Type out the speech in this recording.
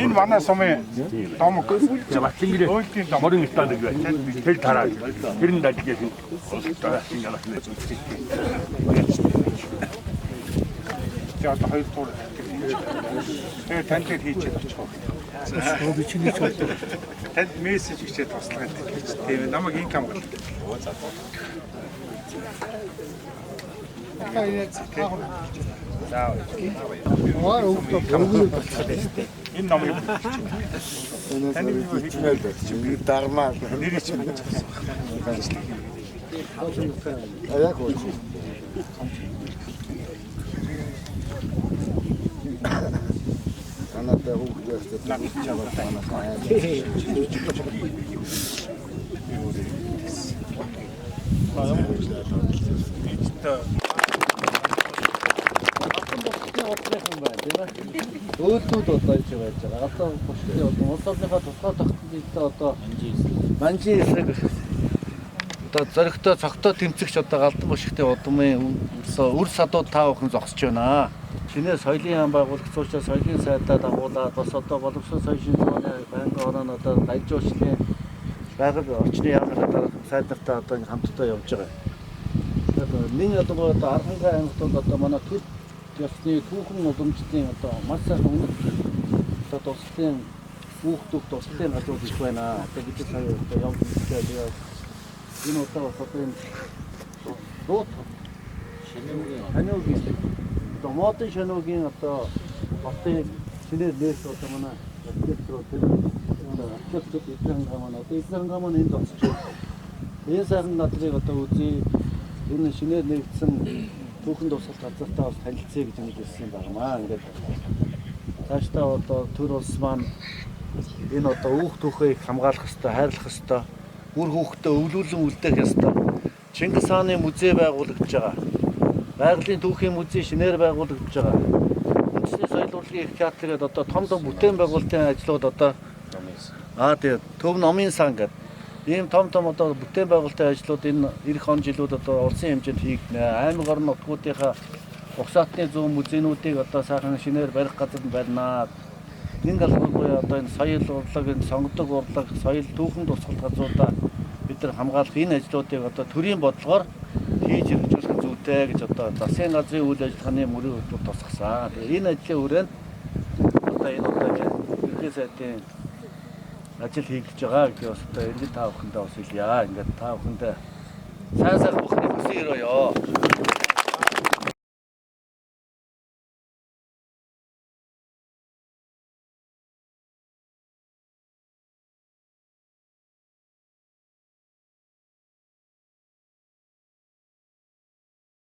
Энэ манай сумын домог Батлангэр морин станд гэж тэл тараа. Тэрэн дажгээс за одоо хоёр тур тэгээ танд хийчихэд очих. Би чиний ч танд мессеж хийчихэд туслах гэж тийм намайг инкам бол. Энэ номыг би дармаа нэрч яг уу анатаа хүүхдээс чаваа танаа өөднүүд одоо иж байж байгаа. Одоо бүхний улс орныхоо тусгай тогтнолтой одоо манжи эсрэг одоо зөрөгтэй цогтой тэмцэгч одоо галдан бушигтын удмын үр садууд таавхан зогсож байна. Шинээр соёлын яам байгуулагч учраас соёлын сайдаа дагуулад бас одоо боловсон соёлын зооны байнгын орон одоо гайжуулчны байгаль орчны яамны одоо сайд нартай одоо хамтдаа явж байгаа. Тэгэхээр нэг одоо архангай аймагт одоо манай төр ясны түүхэн удамжлын одоо маш сайн хөнгөлт одоо туслын хүүхдүүд туслын газрууд их байна. Одоо бид сая одоо явж байгаа энэ одоо одоо энэ дот ханиугийн одоо модын шануугийн одоо хотын шинээр нээс одоо манай архитектор эзэн гаман одоо эзэн гаман энд зогсож байна. Энэ сайхан надрыг одоо үзье. Энэ шинээр нэгдсэн түүхэн тусгал газартаа бас танилцъя гэж хэлсэн юм байна. Ингээд цаашдаа одоо төр улс маань энэ одоо үүх түүхээ хамгаалах ёстой, хайрлах ёстой, үр хүүхдээ өвлүүлэн үлдээх ёстой. Чингис хааны музей байгуулагдаж байгаа. Байгалийн түүхийн музей шинээр байгуулагдаж байгаа. Үндэсний соёл урлагийн их театр гэдэг одоо том том бүтээн байгуулалтын ажлууд одоо тэгээд төв номын сан гэдэг ийм том одоо бүтээн байгуулалтын ажлууд энэ эх он жилүүд одоо улсын хэмжээнд хийгдэнэ. Аймаг орон нутгуудынхаа угсаатны зүүн музейнуудыг одоо сайхан шинээр барих газар байна. Энэ галбаргүй одоо энэ соёл урлаг, энэ сонгодог урлаг, соёл түүхэн тусгал газруудаа бид нар хамгаалах энэ ажлуудыг одоо төрийн бодлогоор хийж хэрэгжүүлэх зүйтэй гэж одоо засгийн газрын үйл ажиллагааны мөрийн хөтөлбөр тусгасан. Тэгээ энэ ажлын хүрээнд одоо энэ ерөнхий сайдын ажил хийгдэж байгаа гэж бас одоо энэ та бүхэндээ бас хэлье. Ингээд та бүхэндээ сайн бухны хүсээ өрөөё.